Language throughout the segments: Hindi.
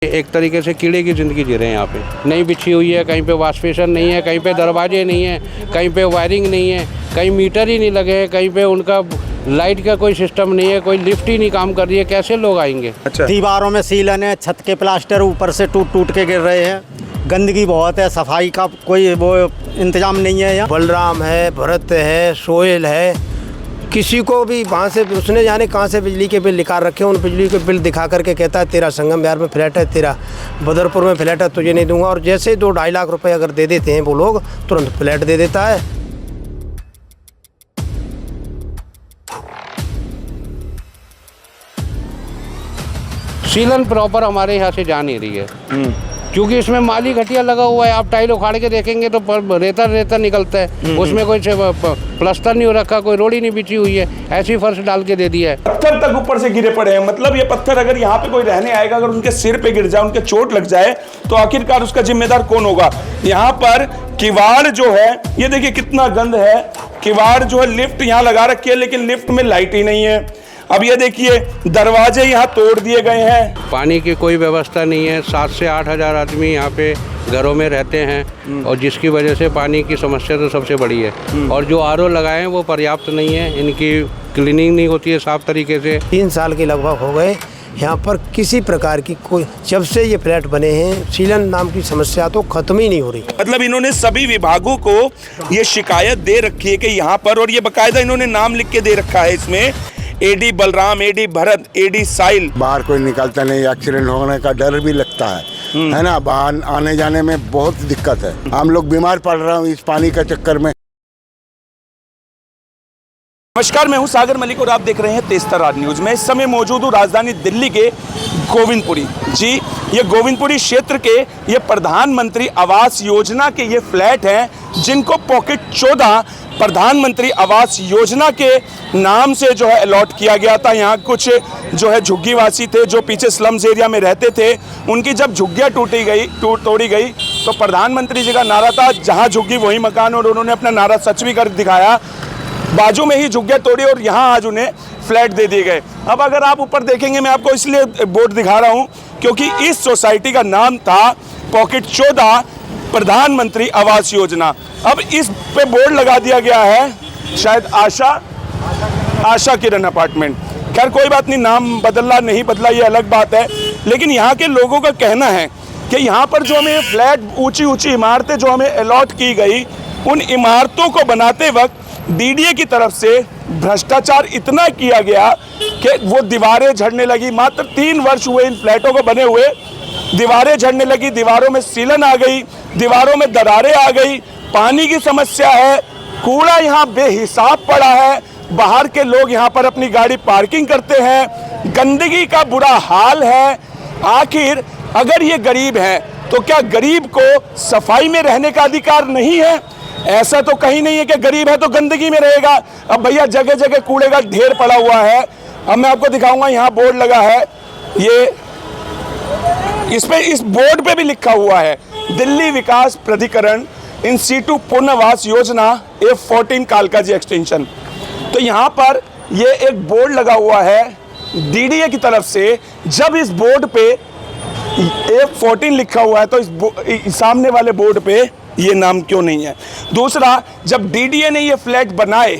एक तरीके से कीड़े की ज़िंदगी जी रहे हैं यहाँ पे। नहीं बिछी हुई है, कहीं पे वॉश बेसिन नहीं है, कहीं पे दरवाजे नहीं है, कहीं पे वायरिंग नहीं है, कहीं मीटर ही नहीं लगे हैं, कहीं पे उनका लाइट का कोई सिस्टम नहीं है, कोई लिफ्ट ही नहीं काम कर रही है। कैसे लोग आएंगे? अच्छा, दीवारों में सीलन है, छत के प्लास्टर ऊपर से टूट टूट के गिर रहे हैं, गंदगी बहुत है, सफाई का कोई वो इंतजाम नहीं है। यहाँ बलराम है, भरत है, सोहेल है, किसी को भी वहाँ से उसने जाने कहाँ से बिजली के बिल निकाल रखे हैं। उन बिजली के बिल दिखा करके कहता है तेरा संगम बिहार में फ्लैट है, तेरा बदरपुर में फ्लैट है, तुझे नहीं दूंगा। और जैसे 2-2.5 लाख रुपए अगर दे देते हैं वो लोग, तुरंत फ्लैट दे देता है। सीलन प्रॉपर हमारे यहाँ से जा नहीं रही है, क्योंकि इसमें माली घटिया लगा हुआ है। आप टाइल उखाड़ के देखेंगे तो रेता रेता निकलता है, उसमें कोई प्लास्टर नहीं हो रखा, कोई रोड ही नहीं बिछी हुई है, ऐसी फर्श डाल के दे दिया है। पत्थर तक ऊपर से गिरे पड़े हैं। मतलब ये पत्थर अगर यहाँ पे कोई रहने आएगा, अगर उनके सिर पे गिर जाए, उनके चोट लग जाए, तो आखिरकार उसका जिम्मेदार कौन होगा? यहाँ पर किवाड़ जो है, ये देखिए कितना गंद है। किवाड़ जो है, लिफ्ट यहाँ लगा रखी है, लेकिन लिफ्ट में लाइट ही नहीं है। अब ये देखिए दरवाजे यहाँ तोड़ दिए गए हैं। पानी की कोई व्यवस्था नहीं है। 7 से 8 हज़ार आदमी यहाँ पे घरों में रहते हैं, और जिसकी वजह से पानी की समस्या तो सबसे बड़ी है। और जो आरओ लगाए हैं वो पर्याप्त नहीं है, इनकी क्लीनिंग नहीं होती है साफ तरीके से। 3 साल के लगभग हो गए यहाँ पर किसी प्रकार की कोई, जब से ये फ्लैट बने हैं, सीलन नाम की समस्या तो खत्म ही नहीं हो रही। मतलब इन्होंने सभी विभागों को ये शिकायत दे रखी है कि यहाँ पर, और ये बकायदा इन्होंने नाम लिख के दे रखा है इसमें, AD Balram, AD Bharat, AD Sahil. बाहर कोई निकलता नहीं, एक्सीडेंट होने का डर भी लगता है ना। बाहर आने जाने में बहुत दिक्कत है, हम लोग बीमार पड़ रहे हैं इस पानी का चक्कर में। नमस्कार, मैं हूं सागर मलिक और आप देख रहे हैं तेज़तर्रार न्यूज़। मैं इस समय मौजूद हूं राजधानी दिल्ली के गोविंदपुरी। जी, ये गोविंदपुरी क्षेत्र के ये प्रधानमंत्री आवास योजना के ये फ्लैट हैं, जिनको पॉकेट 14 प्रधानमंत्री आवास योजना के नाम से जो है अलॉट किया गया था। यहाँ कुछ जो है झुग्गीवासी थे जो पीछे स्लम्स एरिया में रहते थे, उनकी जब झुग्गियाँ तोड़ी गई तो प्रधानमंत्री जी का नारा था, जहाँ झुग्गी वही मकान, और उन्होंने अपना नारा सच भी कर दिखाया। बाजू में ही झुग्गियाँ तोड़ी और यहाँ आज उन्हें फ्लैट दे दिए गए। अब अगर आप ऊपर देखेंगे, मैं आपको इसलिए बोर्ड दिखा रहा हूँ क्योंकि इस सोसाइटी का नाम था पॉकेट 14 प्रधानमंत्री आवास योजना। अब इस पे बोर्ड लगा दिया गया है शायद आशा किरण अपार्टमेंट। खैर कोई बात नहीं, नाम बदला नहीं बदला ये अलग बात है, लेकिन यहाँ के लोगों का कहना है कि यहाँ पर जो हमें फ्लैट, ऊंची ऊंची इमारतें जो हमें अलॉट की गई, उन इमारतों को बनाते वक्त डीडीए की तरफ से भ्रष्टाचार इतना किया गया कि वो दीवारें झड़ने लगी। मात्र 3 वर्ष हुए इन फ्लैटों को बने हुए, दीवारें झड़ने लगी, दीवारों में सीलन आ गई, दीवारों में दरारें आ गई, पानी की समस्या है, कूड़ा यहाँ बेहिसाब पड़ा है, बाहर के लोग यहाँ पर अपनी गाड़ी पार्किंग करते हैं, गंदगी का बुरा हाल है। आखिर अगर ये गरीब हैं तो क्या गरीब को सफाई में रहने का अधिकार नहीं है? ऐसा तो कहीं नहीं है कि गरीब है तो गंदगी में रहेगा। अब भैया जगह जगह कूड़े का ढेर पड़ा हुआ है। अब मैं आपको दिखाऊंगा, यहाँ बोर्ड लगा है, ये इस बोर्ड पे भी लिखा हुआ है दिल्ली विकास प्राधिकरण इन सीटू पुनर्वास योजना F14 कालका जी एक्सटेंशन। तो यहाँ पर ये एक बोर्ड लगा हुआ है डीडीए की तरफ से। जब इस बोर्ड पे F14 लिखा हुआ है तो इस सामने वाले बोर्ड पे ये नाम क्यों नहीं है? दूसरा, जब डीडीए ने ये फ्लैट बनाए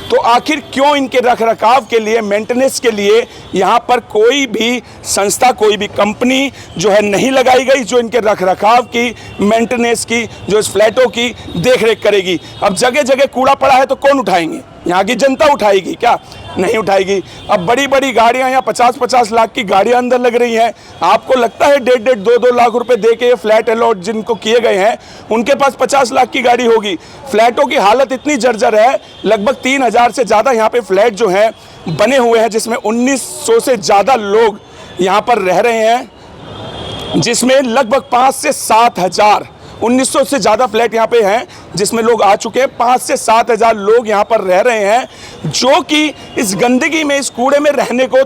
तो आखिर क्यों इनके रखरखाव के लिए, मेंटेनेंस के लिए यहाँ पर कोई भी संस्था, कोई भी कंपनी जो है नहीं लगाई गई, जो इनके रखरखाव की, मेंटेनेंस की, जो इस फ्लैटों की देखरेख करेगी? अब जगह जगह कूड़ा पड़ा है तो कौन उठाएंगे? यहाँ की जनता उठाएगी क्या? नहीं उठाएगी। अब बड़ी बड़ी गाड़ियाँ, यहाँ 50-50 लाख की गाड़ियाँ अंदर लग रही हैं। आपको लगता है 1.5 2 लाख रुपए दे के फ्लैट अलॉट जिनको किए गए हैं, उनके पास 50 लाख की गाड़ी होगी? फ्लैटों की हालत इतनी जर्जर है, लगभग 3000 से ज़्यादा यहाँ पे फ्लैट जो हैं बने हुए हैं, जिसमें 1900 से ज़्यादा लोग यहाँ पर रह रहे हैं, जिसमें लगभग 5 से 7 हज़ार 1900 से ज़्यादा फ्लैट यहाँ पे हैं, जिसमें लोग आ चुके हैं। 5 से 7 हज़ार लोग यहाँ पर रह रहे हैं, जो कि इस गंदगी में, इस कूड़े में रहने को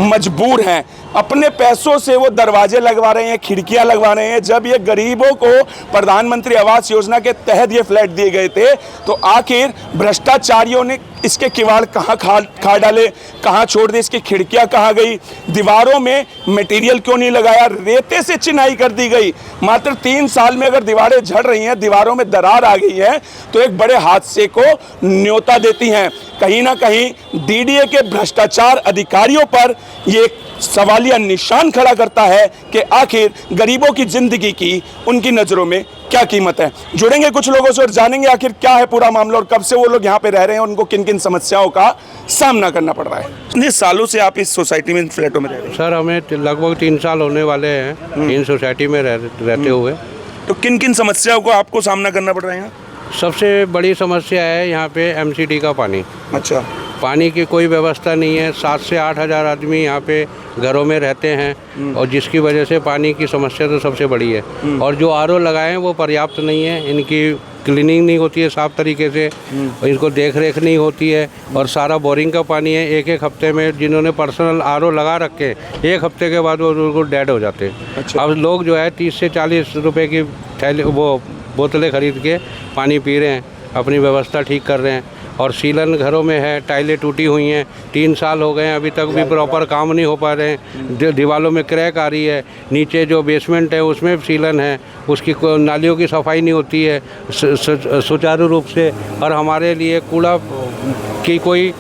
मजबूर हैं। अपने पैसों से वो दरवाजे लगवा रहे हैं, खिड़कियां लगवा रहे हैं। जब ये गरीबों को प्रधानमंत्री आवास योजना के तहत ये फ्लैट दिए गए थे तो आखिर भ्रष्टाचारियों ने इसके किवाड़ कहाँ खा डाले, कहाँ छोड़ दी, इसकी खिड़कियां कहाँ गई, दीवारों में मटेरियल क्यों नहीं लगाया, रेते से चिनाई कर दी गई। मात्र 3 साल में अगर दीवारें झड़ रही हैं, दीवारों में दरार आ गई है तो एक बड़े हादसे को न्योता देती हैं। कहीं ना कहीं डीडीए के भ्रष्टाचार अधिकारियों पर ये सवालिया निशान खड़ा करता है कि आखिर गरीबों की जिंदगी की उनकी नज़रों में क्या कीमत है। जुड़ेंगे कुछ लोगों से और जानेंगे आखिर क्या है पूरा मामला और कब से वो लोग यहाँ पे रह रहे हैं और उनको किन किन समस्याओं का सामना करना पड़ रहा है। इतने सालों से आप इस सोसाइटी में, इन फ्लैटों में रह रहे हैं? सर हमें लगभग 3 साल होने वाले हैं इन सोसाइटी में रहते हुए। तो किन किन समस्याओं को आपको सामना करना पड़ रहा है यहाँ? सबसे बड़ी समस्या है यहाँ पे एमसीडी का पानी। अच्छा। पानी की कोई व्यवस्था नहीं है। 7 से 8 हज़ार आदमी यहाँ पे घरों में रहते हैं और जिसकी वजह से पानी की समस्या तो सबसे बड़ी है। और जो आरओ लगाए हैं वो पर्याप्त नहीं है, इनकी क्लीनिंग नहीं होती है साफ़ तरीके से, और इनको देख रेख नहीं होती है। और सारा बोरिंग का पानी है, एक हफ्ते में जिन्होंने पर्सनल आरओ लगा रखे 1 हफ्ते के बाद वो उनको डेड हो जाते हैं। अच्छा। अब लोग जो है 30 से 40 रुपए की थैली वो बोतलें ख़रीद के पानी पी रहे हैं, अपनी व्यवस्था ठीक कर रहे हैं। और सीलन घरों में है, टाइलें टूटी हुई हैं, 3 साल हो गए हैं, अभी तक भी प्रॉपर काम नहीं हो पा रहे हैं। दीवारों में क्रैक आ रही है, नीचे जो बेसमेंट है उसमें सीलन है, उसकी नालियों की सफाई नहीं होती है सुचारू रूप से। और हमारे लिए कूड़ा की कोई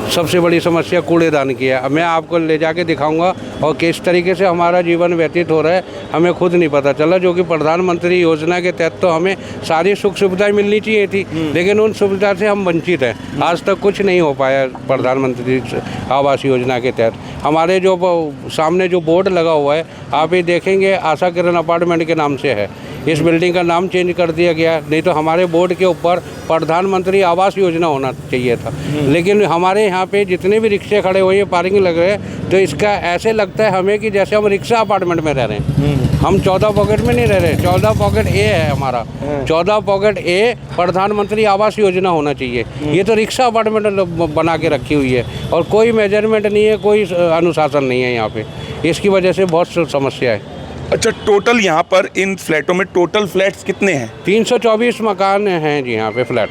सबसे बड़ी समस्या कूड़ेदान की है। मैं आपको ले जाके दिखाऊंगा और किस तरीके से हमारा जीवन व्यतीत हो रहा है हमें खुद नहीं पता चला। जो कि प्रधानमंत्री योजना के तहत तो हमें सारी सुख सुविधाएं मिलनी चाहिए थी, लेकिन उन सुविधा से हम वंचित हैं। आज तक कुछ नहीं हो पाया प्रधानमंत्री आवास योजना के तहत। हमारे जो सामने जो बोर्ड लगा हुआ है आप ये देखेंगे, आशा किरण अपार्टमेंट के नाम से है। इस बिल्डिंग का नाम चेंज कर दिया गया, नहीं तो हमारे बोर्ड के ऊपर प्रधानमंत्री आवास योजना होना चाहिए था। लेकिन हमारे यहाँ पे जितने भी रिक्शे खड़े हुए हैं, पार्किंग लग रहे हैं, तो इसका ऐसे लगता है हमें कि जैसे हम रिक्शा अपार्टमेंट में रह रहे हैं। हम 14 पॉकेट में नहीं रह रहे, 14 पॉकेट ए है हमारा। 14 पॉकेट ए प्रधानमंत्री आवास योजना होना चाहिए। ये तो रिक्शा अपार्टमेंट बना के रखी हुई है और कोई मेजरमेंट नहीं है, कोई अनुशासन नहीं है यहाँ पे। इसकी वजह से बहुत समस्या है। अच्छा, टोटल यहाँ पर इन फ्लैटों में टोटल फ्लैट्स कितने हैं? 324 मकान हैं जी यहाँ पे फ्लैट।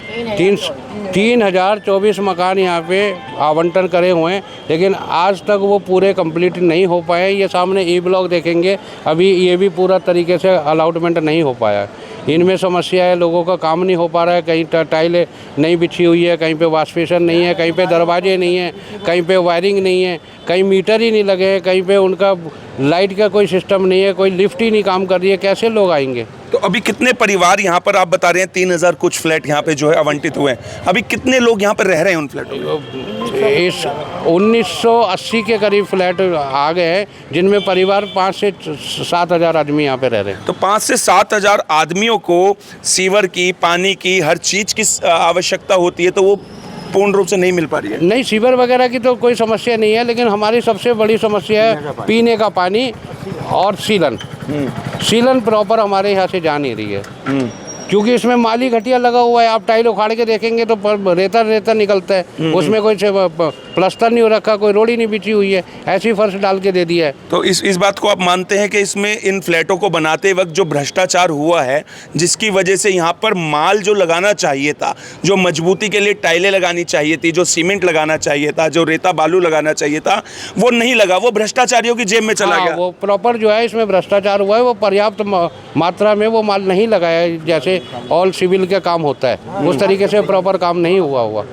3024 मकान यहाँ पे आवंटन करे हुए हैं, लेकिन आज तक वो पूरे कंप्लीट नहीं हो पाए। ये सामने ई ब्लॉक देखेंगे, अभी ये भी पूरा तरीके से अलाउटमेंट नहीं हो पाया। इनमें समस्या है, लोगों का काम नहीं हो पा रहा है। कहीं टाइलें नहीं बिछी हुई है, कहीं पे वॉश बेसिन नहीं है, कहीं पे दरवाजे नहीं है, कहीं पे वायरिंग नहीं है, कहीं मीटर ही नहीं लगे हैं, कहीं पे उनका लाइट का कोई सिस्टम नहीं है, कोई लिफ्ट ही नहीं काम कर रही है। कैसे लोग आएंगे? तो अभी कितने परिवार यहाँ पर, आप बता रहे हैं 3000 कुछ फ्लैट यहाँ पे जो है आवंटित हुए हैं, अभी कितने लोग यहाँ पर रह रहे हैं उन फ्लैटों में? इस 1980 के करीब फ्लैट आ गए हैं, जिनमें परिवार 5 से 7 हज़ार आदमी यहाँ पे रह रहे हैं। तो 5 से 7 हज़ार आदमियों को सीवर की, पानी की, हर चीज़ की आवश्यकता होती है, तो वो पूर्ण रूप से नहीं मिल पा रही है। नहीं, सीवर वगैरह की तो कोई समस्या नहीं है, लेकिन हमारी सबसे बड़ी समस्या है पीने का पानी और सीलन। सीलन प्रॉपर हमारे यहाँ से जा नहीं रही है, क्योंकि इसमें माली घटिया लगा हुआ है। आप टाइल उखाड़ के देखेंगे तो रेता निकलता है, उसमें कोई प्लास्टर नहीं हो रखा, कोई रोड़ी नहीं बिछी हुई है, ऐसी फर्श डाल के दे दिया है। तो इस बात को आप मानते हैं कि इसमें इन फ्लैटों को बनाते वक्त जो भ्रष्टाचार हुआ है, जिसकी वजह से यहाँ पर माल जो लगाना चाहिए था, जो मजबूती के लिए टाइलें लगानी चाहिए थी, जो सीमेंट लगाना चाहिए था, जो रेता बालू लगाना चाहिए था, वो नहीं लगा, वो भ्रष्टाचारियों की जेब में चला गया। वो प्रॉपर जो है इसमें भ्रष्टाचार हुआ है, वो पर्याप्त मात्रा में वो माल नहीं लगाया, जैसे ऑल सिविल का काम होता है उस तरीके से प्रॉपर काम नहीं हुआ।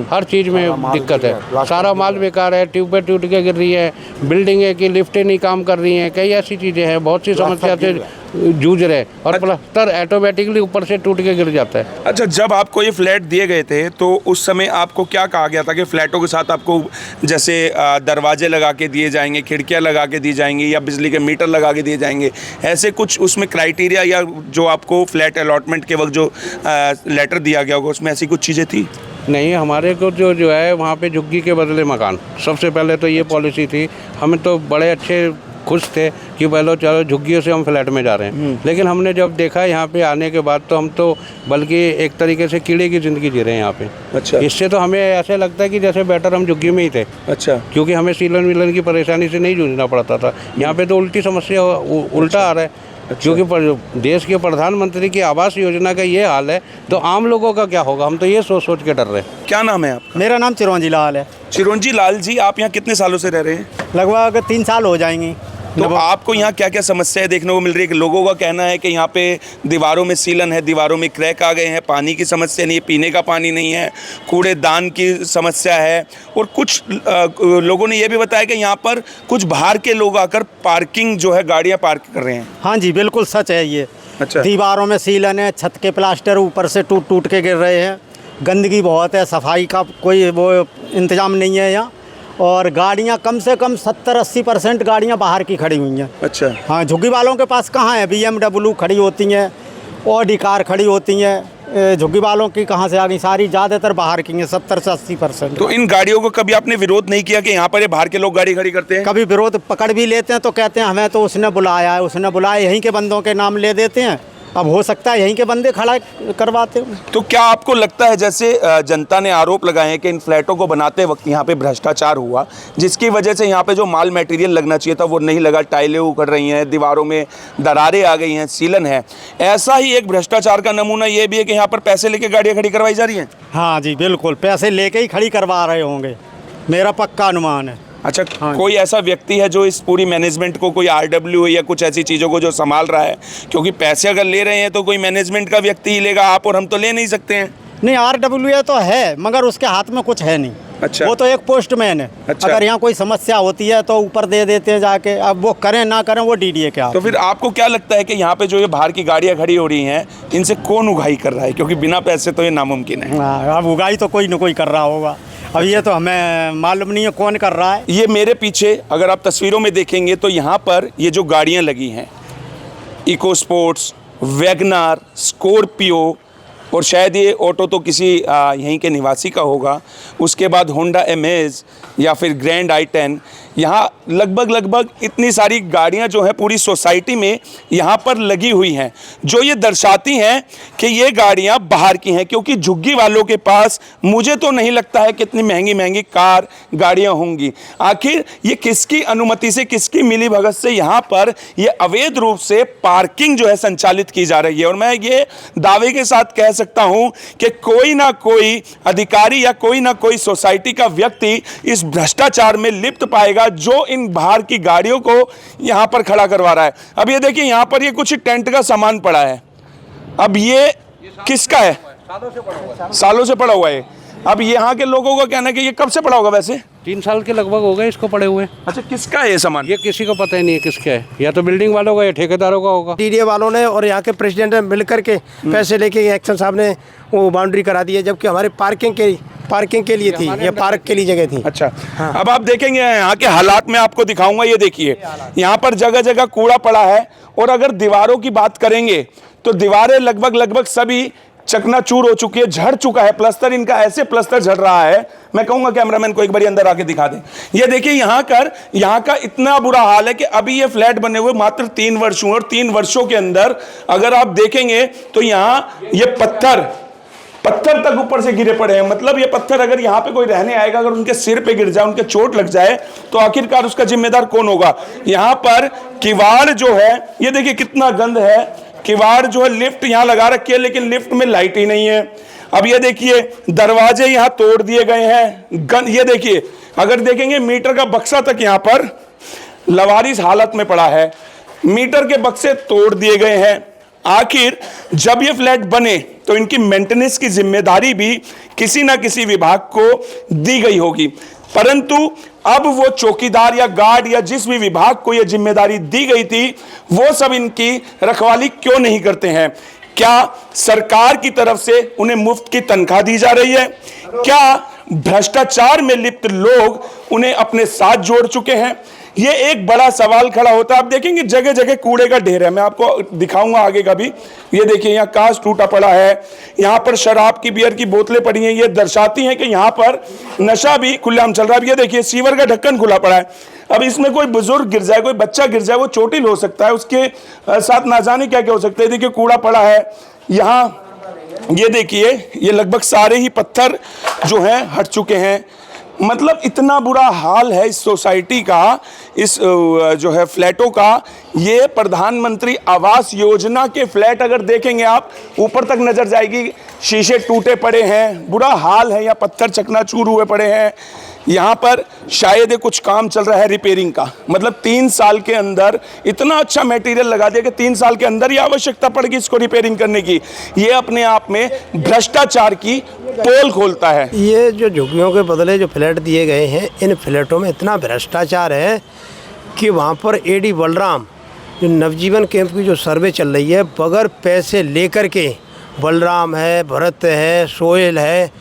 हर चीज़ में दिक्कत है, सारा माल बेकार है, ट्यूबें टूट के गिर रही है, बिल्डिंगें की लिफ्टें नहीं काम कर रही हैं, कई ऐसी चीज़ें हैं, बहुत सी समस्या से जूझ रहे हैं। और प्लास्टर ऑटोमेटिकली ऊपर से टूट के गिर जाता है। अच्छा, जब आपको ये फ्लैट दिए गए थे तो उस समय आपको क्या कहा गया था कि फ्लैटों के साथ आपको जैसे दरवाजे लगा के दिए जाएंगे, खिड़कियां लगा के दी जाएंगी, या बिजली के मीटर लगा के दिए जाएंगे, ऐसे कुछ उसमें क्राइटेरिया या जो आपको फ्लैट अलॉटमेंट के वक्त जो लेटर दिया गया होगा उसमें ऐसी कुछ चीज़ें थी? नहीं, हमारे को जो है वहाँ पे झुग्गी के बदले मकान, सबसे पहले तो ये पॉलिसी थी। हमें तो बड़े अच्छे खुश थे कि पहले चलो झुग्गियों से हम फ्लैट में जा रहे हैं, लेकिन हमने जब देखा यहाँ पे आने के बाद तो हम तो बल्कि एक तरीके से कीड़े की ज़िंदगी जी रहे हैं यहाँ पे। अच्छा। इससे तो हमें ऐसे लगता है कि जैसे बेटर हम झुग्गी में ही थे। अच्छा। क्योंकि हमें सीलन विलन की परेशानी से नहीं जूझना पड़ता था। यहाँ पे तो उल्टी समस्या उल्टा आ रहा है। क्योंकि देश के प्रधानमंत्री की आवास योजना का ये हाल है तो आम लोगों का क्या होगा, हम तो ये सोच सोच के डर रहे हैं। क्या नाम है आपका? मेरा नाम चिरौंजी लाल है। चिरंजी लाल जी, आप यहाँ कितने सालों से रह रहे हैं? लगभग 3 साल हो जाएंगे। तो आपको यहाँ क्या क्या समस्याएं देखने को मिल रही है? कि लोगों का कहना है कि यहाँ पे दीवारों में सीलन है, दीवारों में क्रैक आ गए हैं, पानी की समस्या नहीं है, पीने का पानी नहीं है, कूड़ेदान की समस्या है, और कुछ लोगों ने यह भी बताया कि यहाँ पर कुछ बाहर के लोग आकर पार्किंग जो है गाड़ियाँ पार्क कर रहे हैं। हाँ जी, बिल्कुल सच है ये। अच्छा। दीवारों में सीलन है, छत के प्लास्टर ऊपर से टूट टूट के गिर रहे हैं, गंदगी बहुत है, सफाई का कोई वो इंतजाम नहीं है यहाँ, और गाड़ियाँ कम से कम 70-80% गाड़ियाँ बाहर की खड़ी हुई हैं। अच्छा। हाँ, झुग्गी वालों के पास कहाँ है? BMW खड़ी होती हैं, ऑडी कार खड़ी होती हैं, झुग्गी वालों की कहाँ से आ गई? सारी ज़्यादातर बाहर की हैं, 70 से 80%। तो इन गाड़ियों को कभी आपने विरोध नहीं किया कि यहाँ पर ये बाहर के लोग गाड़ी खड़ी करते हैं? कभी विरोध पकड़ भी लेते हैं तो कहते हैं हमें तो उसने बुलाया है, उसने बुलाया, यहीं के बंदों के नाम ले देते हैं। अब हो सकता है यहीं के बंदे खड़ा करवाते हैं। तो क्या आपको लगता है, जैसे जनता ने आरोप लगाए हैं कि इन फ्लैटों को बनाते वक्त यहाँ पे भ्रष्टाचार हुआ, जिसकी वजह से यहाँ पे जो माल मटेरियल लगना चाहिए था वो नहीं लगा, टाइलें उखड़ रही हैं, दीवारों में दरारें आ गई हैं, सीलन है, ऐसा ही एक भ्रष्टाचार का नमूना ये भी है कि यहाँ पर पैसे लेके गाड़ियाँ खड़ी करवाई जा रही हैं? हाँ जी, बिल्कुल, पैसे लेके ही खड़ी करवा रहे होंगे, मेरा पक्का अनुमान है। अच्छा। हाँ। कोई ऐसा व्यक्ति है जो इस पूरी मैनेजमेंट को, कोई RW या कुछ ऐसी चीज़ों को जो संभाल रहा है? क्योंकि पैसे अगर ले रहे हैं तो कोई मैनेजमेंट का व्यक्ति ही लेगा, आप और हम तो ले नहीं सकते हैं। नहीं, RW तो है मगर उसके हाथ में कुछ है नहीं। अच्छा। वो तो एक पोस्टमैन है। अच्छा। अगर यहाँ कोई समस्या होती है तो ऊपर दे देते हैं जाके, अब वो करें ना करें वो DDA के हाथ। तो फिर आपको क्या लगता है कि यहाँ पे जो ये बाहर की गाड़ियाँ खड़ी हो रही हैं, इनसे कौन उगाही कर रहा है? क्योंकि बिना पैसे तो ये नामुमकिन है। हाँ, अब उगाई तो कोई न कोई कर रहा होगा, अब ये तो हमें मालूम नहीं है कौन कर रहा है। ये मेरे पीछे अगर आप तस्वीरों में देखेंगे तो यहाँ पर ये जो गाड़ियाँ लगी हैं, इको स्पोर्ट्स, वैगनार, स्कॉर्पियो, और शायद ये ऑटो तो किसी यहीं के निवासी का होगा, उसके बाद होंडा एमेज या फिर ग्रैंड i10, यहाँ लगभग इतनी सारी गाड़ियाँ जो हैं पूरी सोसाइटी में यहाँ पर लगी हुई हैं, जो ये दर्शाती हैं कि ये गाड़ियाँ बाहर की हैं। क्योंकि झुग्गी वालों के पास मुझे तो नहीं लगता है कितनी महंगी महंगी कार गाड़ियाँ होंगी। आखिर ये किसकी अनुमति से, किसकी मिली भगत से यहाँ पर ये अवैध रूप से पार्किंग जो है संचालित की जा रही है? और मैं ये दावे के साथ कह सकता हूँ कि कोई ना कोई अधिकारी या कोई ना कोई सोसाइटी का व्यक्ति इस भ्रष्टाचार में लिप्त पाएगा जो इन बाहर की गाड़ियों को यहां पर खड़ा करवा रहा है। अब ये देखिए, यहां पर ये कुछ टेंट का सामान पड़ा है। अब ये किसका है? सालों से पड़ा हुआ है। अब यहाँ के लोगों का कहना है कि ये कब से पड़ा होगा? वैसे 3 साल के लगभग हो गए इसको पड़े हुए। अच्छा, किसका है ये सामान? ये किसी को पता ही नहीं है किसका है, या तो बिल्डिंग वालों का या ठेकेदारों का होगा। DDA वालों ने और यहाँ के प्रेसिडेंट ने मिल करके पैसे लेके एक्शन साहब ने वो बाउंड्री करा दी है, जबकि हमारे पार्किंग के लिए थी, ये पार्क के लिए जगह थी। अच्छा। हाँ। अब आप देखेंगे यहाँ के हालात में आपको दिखाऊंगा। ये देखिए, यहाँ पर जगह जगह कूड़ा पड़ा है, और अगर दीवारों की बात करेंगे तो दीवारें लगभग सभी चकनाचूर हो चुकी है, झड़ चुका है प्लास्टर इनका, ऐसे प्लास्टर झड़ रहा है। मैं कहूंगा कैमरामैन को एक बार अंदर आके दिखा दें। ये देखिए, यहाँ का इतना बुरा हाल है कि अभी ये फ्लैट बने हुए मात्र 3 वर्ष हुए, और 3 वर्षों के अंदर अगर आप देखेंगे तो यहाँ ये पत्थर तक ऊपर से गिरे पड़े हैं। मतलब ये पत्थर अगर यहाँ पे कोई रहने आएगा, अगर उनके सिर पे गिर जाए, उनके चोट लग जाए, तो आखिरकार उसका जिम्मेदार कौन होगा? यहाँ पर किवाड़ जो है, ये देखिए कितना गंद है। किवाड़ जो है, लिफ्ट यहाँ लगा रखी है लेकिन लिफ्ट में लाइट ही नहीं है। अब ये देखिए, दरवाजे यहाँ तोड़ दिए गए हैं। ये देखिए, अगर देखेंगे मीटर का बक्सा तक यहाँ पर लवारिस हालत में पड़ा है, मीटर के बक्से तोड़ दिए गए हैं। आखिर जब ये फ्लैट बने तो इनकी मेंटेनेंस की जिम्मेदारी भी किसी ना किसी विभाग को दी गई होगी, परंतु अब वो चौकीदार या गार्ड या जिस भी विभाग को ये जिम्मेदारी दी गई थी, वो सब इनकी रखवाली क्यों नहीं करते हैं? क्या सरकार की तरफ से उन्हें मुफ्त की तनख्वाह दी जा रही है? क्या भ्रष्टाचार में लिप्त लोग उन्हें अपने साथ जोड़ चुके हैं? ये एक बड़ा सवाल खड़ा होता है। आप देखेंगे जगह जगह कूड़े का ढेर है, मैं आपको दिखाऊंगा आगे का भी। ये देखिए, यहाँ कांच टूटा पड़ा है, यहाँ पर शराब की, बियर की बोतलें पड़ी हैं। ये दर्शाती हैं कि यहाँ पर नशा भी खुलेआम चल रहा है। ये देखिए, सीवर का ढक्कन खुला पड़ा है। अब इसमें कोई बुजुर्ग गिर जाए, कोई बच्चा गिर जाए, वो चोटिल हो सकता है, उसके साथ ना जाने क्या क्या हो सकता है। देखिए कूड़ा पड़ा है यहाँ, ये देखिए ये लगभग सारे ही पत्थर जो हैं हट चुके हैं। मतलब इतना बुरा हाल है इस सोसाइटी का, इस जो है फ्लैटों का। ये प्रधानमंत्री आवास योजना के फ्लैट अगर देखेंगे आप, ऊपर तक नजर जाएगी, शीशे टूटे पड़े हैं, बुरा हाल है, यहाँ पत्थर चकनाचूर हुए पड़े हैं। यहाँ पर शायद ये कुछ काम चल रहा है रिपेयरिंग का। मतलब 3 साल के अंदर इतना अच्छा मटेरियल लगा दिया कि 3 साल के अंदर ही आवश्यकता पड़ेगी इसको रिपेयरिंग करने की। ये अपने आप में भ्रष्टाचार की पोल खोलता है। ये जो झुग्गियों के बदले जो फ्लैट दिए गए हैं, इन फ्लैटों में इतना भ्रष्टाचार है कि वहाँ पर एडी बलराम जो नवजीवन कैंप की जो सर्वे चल रही है, बगैर पैसे लेकर के, बलराम है, भरत है, सोहेल है,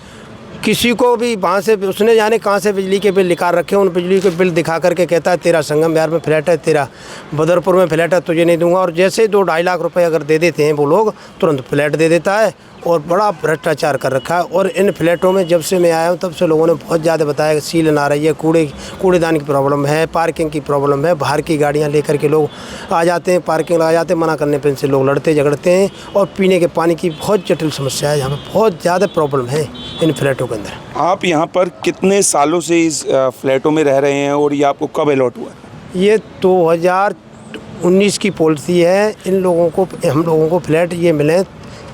किसी को भी वहाँ से उसने जाने कहाँ से बिजली के बिल निकाल रखे, उन बिजली के बिल दिखा करके कहता है तेरा संगम विहार में फ्लैट है, तेरा बदरपुर में फ्लैट है, तुझे नहीं दूंगा। और जैसे ही 2-2.5 लाख रुपए अगर दे देते हैं वो लोग, तुरंत फ्लैट दे देता है। और बड़ा भ्रष्टाचार कर रखा है। और इन फ्लैटों में जब से मैं आया हूँ तब से लोगों ने बहुत ज़्यादा बताया कि सीलन आ रही है, कूड़ेदान की प्रॉब्लम है, पार्किंग की प्रॉब्लम है, बाहर की गाड़ियाँ लेकर के लोग आ जाते हैं, पार्किंग लगा जाते हैं, मना करने पर इनसे लोग लड़ते झगड़ते हैं। और पीने के पानी की बहुत जटिल समस्या है, यहाँ पर बहुत ज़्यादा प्रॉब्लम है इन फ्लैटों के अंदर। आप यहाँ पर कितने सालों से इस फ्लैटों में रह रहे हैं और ये आपको कब अलॉट हुआ? ये 2019 की पॉलिसी है। इन लोगों को, हम लोगों को फ्लैट ये मिले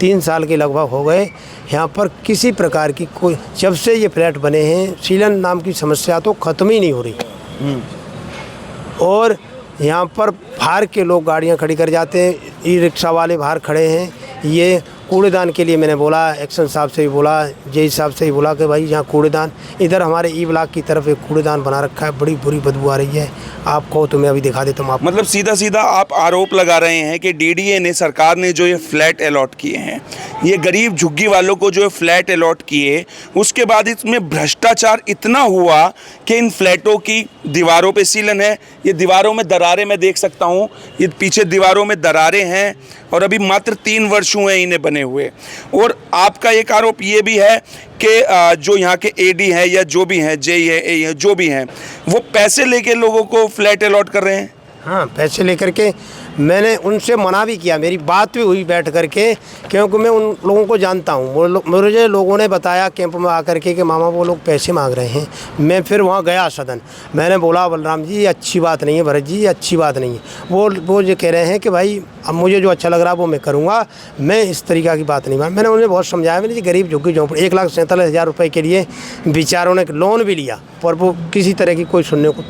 3 साल के लगभग हो गए। यहाँ पर किसी प्रकार की कोई, जब से ये फ्लैट बने हैं, सीलन नाम की समस्या तो ख़त्म ही नहीं हो रही। और यहाँ पर बाहर के लोग गाड़ियाँ खड़ी कर जाते हैं, ई रिक्शा वाले बाहर खड़े हैं। ये कूड़ेदान के लिए मैंने बोला, एक्शन साहब से भी बोला, जेई साहब से भी बोला कि भाई यहाँ कूड़ेदान, इधर हमारे ई ब्लॉक की तरफ एक कूड़ेदान बना रखा है, बड़ी बुरी बदबू आ रही है। आप कहो तो मैं अभी दिखा देता हूँ आप। मतलब सीधा सीधा आप आरोप लगा रहे हैं कि डीडीए ने, सरकार ने जो ये फ्लैट अलॉट किए हैं, ये गरीब झुग्गी वालों को जो फ्लैट अलॉट किए, उसके बाद इसमें भ्रष्टाचार इतना हुआ कि इन फ्लैटों की दीवारों पे सीलन है, ये दीवारों में दरारें मैं देख सकता हूँ, ये पीछे दीवारों में दरारें हैं और अभी मात्र 3 वर्ष हुए हैं इन्हें बने हुए। और आपका एक आरोप ये भी है कि जो यहाँ के एडी हैं या जो भी हैं, जेई है, ए है, जो भी हैं, वो पैसे लेके लोगों को फ्लैट अलॉट कर रहे हैं। हाँ, पैसे लेकर के। मैंने उनसे मना भी किया, मेरी बात भी हुई बैठ करके, क्योंकि मैं उन लोगों को जानता हूँ। मुझे लोगों ने बताया कैंप में आकर के कि मामा वो लोग पैसे मांग रहे हैं। मैं फिर वहाँ गया सदन, मैंने बोला बलराम जी ये अच्छी बात नहीं है, भरत जी ये अच्छी बात नहीं है। वो ये कह रहे हैं कि भाई अब मुझे जो अच्छा लग रहा है वो मैं करूँगा, मैं इस तरीक़ा की बात नहीं मान। मैंने उन्हें बहुत समझाया, मैंने गरीब झुग्गी झोंपड़ी 1,47,000 रुपये के लिए बेचारों ने लोन भी लिया, पर वो किसी तरह की कोई सुनने को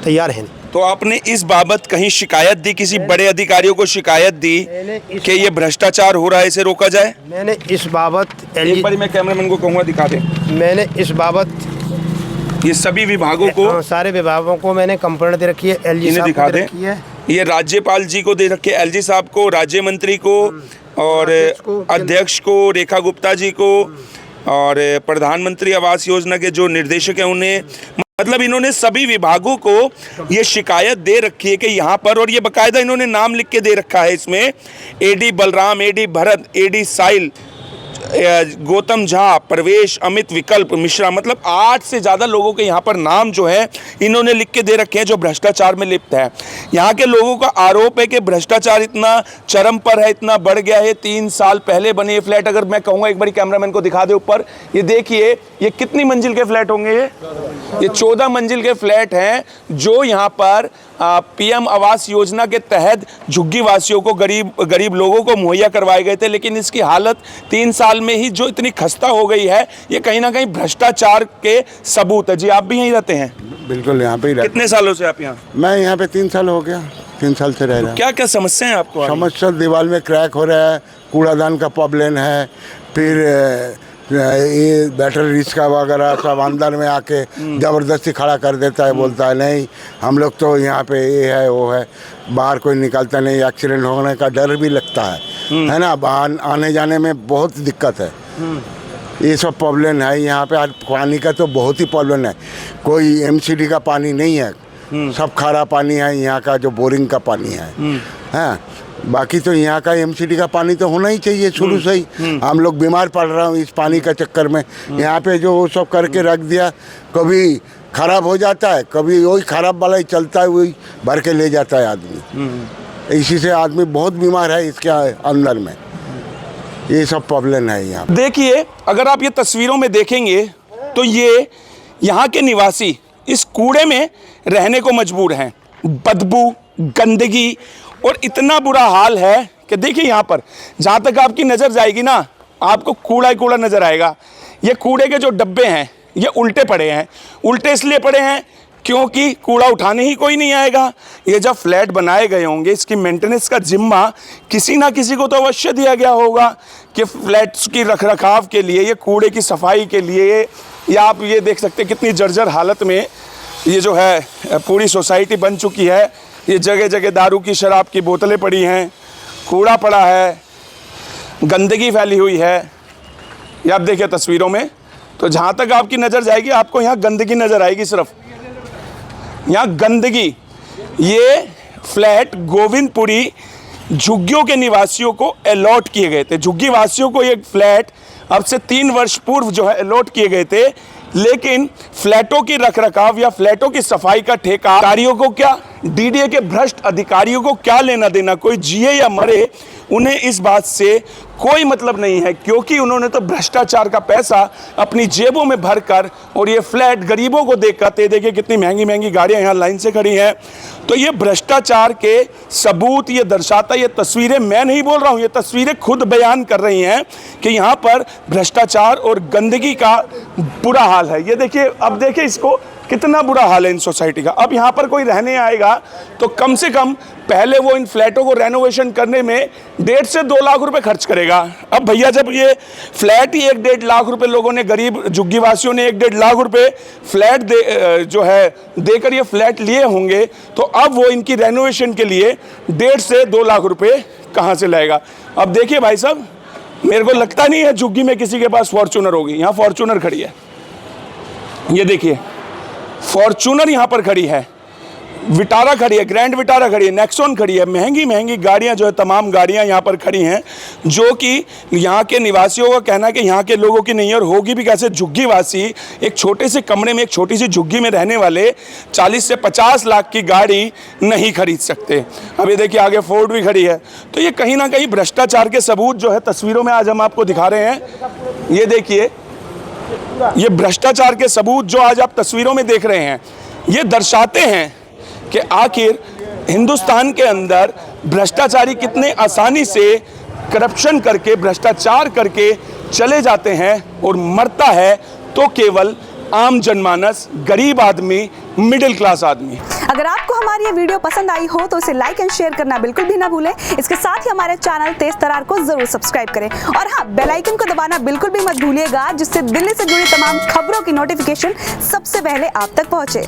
तैयार है नहीं। तो आपने इस बाबत कहीं शिकायत दी, किसी बड़े अधिकारियों को शिकायत दी कि ये भ्रष्टाचार हो रहा है, इसे रोका जाए? मैंने इस बाबत, एक बार मैं कैमरामैन को कहूँगा दिखा दें। मैंने इस बाबत ये सभी विभागों को, हाँ, सारे विभागों को मैंने कंप्लेंट दे रखी है। एलजी इन्हें साहब दिखा को दे दें। रखी है, ये राज्यपाल जी को दे रखे, एलजी साहब को, राज्य मंत्री को, और अध्यक्ष को, रेखा गुप्ता जी को, और प्रधानमंत्री आवास योजना के जो निर्देशक हैं उन्हें, मतलब इन्होंने सभी विभागों को ये शिकायत दे रखी है कि यहाँ पर, और ये बकायदा इन्होंने नाम लिख के दे रखा है इसमें, AD Balram, AD Bharat, AD Sahil, Gautam Jha, Pravesh, Amit, विकल्प मिश्रा, मतलब 8 से ज़्यादा लोगों के यहाँ पर नाम जो है इन्होंने लिख के दे रखे हैं जो भ्रष्टाचार में लिप्त है। यहाँ के लोगों का आरोप है कि भ्रष्टाचार इतना चरम पर है, इतना बढ़ गया है। 3 साल पहले बने ये फ्लैट, अगर मैं कहूँगा एक बार कैमरामैन को दिखा दे ऊपर, ये देखिए ये कितनी मंजिल के फ्लैट होंगे, ये 14 मंजिल के फ्लैट हैं जो यहाँ पर पीएम आवास योजना के तहत झुग्गी वासियों को, गरीब लोगों को मुहैया करवाए गए थे। लेकिन इसकी हालत 3 साल में ही जो इतनी खस्ता हो गई है, ये कहीं ना कहीं भ्रष्टाचार के सबूत है। जी आप भी यहीं रहते हैं? बिल्कुल यहाँ पे ही रहते। कितने सालों से आप यहाँ? मैं यहाँ पे 3 साल हो गया, 3 साल से रह रहा हूँ। क्या क्या समस्या है आपको? समस्या दीवार में क्रैक हो रहा है, कूड़ादान का प्रॉब्लम है, फिर ये बैटरी रिक्शा वगैरह सब अंदर में आके ज़बरदस्ती खड़ा कर देता है, बोलता है नहीं हम लोग तो यहाँ पे ये है वो है, बाहर कोई निकलता नहीं, एक्सीडेंट होने का डर भी लगता है ना, बाहर आने जाने में बहुत दिक्कत है। ये सब प्रॉब्लम है यहाँ पे। पानी का तो बहुत ही प्रॉब्लम है, कोई एमसीडी का पानी नहीं है, सब खारा पानी है यहाँ का, जो बोरिंग का पानी है। हाँ, बाकी तो यहाँ का एमसीडी का पानी तो होना ही चाहिए शुरू से ही। हम लोग बीमार पड़ रहे हैं इस पानी का चक्कर में। यहाँ पे जो वो सब करके रख दिया, कभी खराब हो जाता है, कभी वही खराब वाला ही चलता है, वही भर के ले जाता है आदमी। इसी से आदमी बहुत बीमार है इसके अंदर में, ये सब प्रॉब्लम है यहाँ। देखिए, अगर आप ये तस्वीरों में देखेंगे तो ये यहाँ के निवासी इस कूड़े में रहने को मजबूर हैं। बदबू, गंदगी और इतना बुरा हाल है कि देखिए यहाँ पर जहाँ तक आपकी नज़र जाएगी ना, आपको कूड़ा ही कूड़ा नज़र आएगा। ये कूड़े के जो डब्बे हैं ये उल्टे पड़े हैं। उल्टे इसलिए पड़े हैं क्योंकि कूड़ा उठाने ही कोई नहीं आएगा। ये जब फ्लैट बनाए गए होंगे, इसकी मेंटेनेंस का जिम्मा किसी ना किसी को तो अवश्य दिया गया होगा कि फ्लैट्स की रखरखाव के लिए, ये कूड़े की सफाई के लिए। या आप ये देख सकते हैं कितनी जर्जर हालत में ये जो है पूरी सोसाइटी बन चुकी है। ये जगह जगह दारू की, शराब की बोतलें पड़ी हैं, कूड़ा पड़ा है, गंदगी फैली हुई है। ये आप देखिए तस्वीरों में, तो जहाँ तक आपकी नज़र जाएगी आपको यहाँ गंदगी नज़र आएगी। सिर्फ यहाँ गंदगी। ये फ्लैट गोविंदपुरी झुग्गियों के निवासियों को अलॉट किए गए थे। झुग्गी वासियों को ये फ्लैट अब से 3 वर्ष पूर्व जो है अलॉट किए गए थे, लेकिन फ्लैटों की रखरखाव या फ्लैटों की सफाई का ठेका अधिकारियों को क्या, डीडीए के भ्रष्ट अधिकारियों को क्या लेना देना। कोई जिए या मरे, उन्हें इस बात से कोई मतलब नहीं है, क्योंकि उन्होंने तो भ्रष्टाचार का पैसा अपनी जेबों में भरकर और ये फ्लैट गरीबों को देकर, देखिए कितनी महंगी महंगी गाड़ियां यहाँ लाइन से खड़ी हैं। तो ये भ्रष्टाचार के सबूत ये दर्शाता, ये तस्वीरें मैं नहीं बोल रहा हूँ, ये तस्वीरें खुद बयान कर रही हैं कि यहाँ पर भ्रष्टाचार और गंदगी का बुरा हाल है। ये देखिए, अब देखिए इसको, कितना बुरा हाल है इन सोसाइटी का। अब यहाँ पर कोई रहने आएगा तो कम से कम पहले वो इन फ्लैटों को रेनोवेशन करने में 1.5 से 2 लाख रुपए खर्च करेगा। अब भैया जब ये फ्लैट ही 1-1.5 लाख रुपए लोगों ने, गरीब झुग्गीवासियों ने 1-1.5 लाख रुपए फ्लैट देकर ये फ्लैट लिए होंगे, तो अब वो इनकी रेनोवेशन के लिए 1.5 से 2 लाख रुपए कहाँ से लाएगा। अब देखिए भाई साहब, मेरे को लगता नहीं है झुग्गी में किसी के पास फॉर्चूनर होगी। यहाँ फॉर्चूनर खड़ी है, ये देखिए फॉर्चूनर यहाँ पर खड़ी है, विटारा खड़ी है, ग्रैंड विटारा खड़ी है, नेक्सॉन खड़ी है, महंगी महंगी गाड़ियाँ जो है, तमाम गाड़ियाँ यहाँ पर खड़ी हैं, जो कि यहाँ के निवासियों का कहना है कि यहाँ के लोगों की नहीं है। और होगी भी कैसे? झुग्गीवासी एक छोटे से कमरे में, एक छोटी सी झुग्गी में रहने वाले 40 से 50 लाख की गाड़ी नहीं खरीद सकते। अब ये देखिए आगे फोर्ड भी खड़ी है। तो ये कहीं ना कहीं भ्रष्टाचार के सबूत जो है तस्वीरों में आज हम आपको दिखा रहे हैं। ये देखिए, ये भ्रष्टाचार के सबूत जो आज आप तस्वीरों में देख रहे हैं, ये दर्शाते हैं कि आखिर हिंदुस्तान के अंदर भ्रष्टाचारी कितने आसानी से करप्शन करके, भ्रष्टाचार करके चले जाते हैं, और मरता है तो केवल आम जनमानस, गरीब आदमी, मिडिल क्लास आदमी। अगर आपको हमारी ये वीडियो पसंद आई हो तो इसे लाइक एंड शेयर करना बिल्कुल भी ना भूलें। इसके साथ ही हमारे चैनल तेज तरार को जरूर सब्सक्राइब करें, और हाँ, बेल आइकन को दबाना बिल्कुल भी मत भूलिएगा, जिससे दिल्ली से जुड़ी तमाम खबरों की नोटिफिकेशन सबसे पहले आप तक पहुंचे।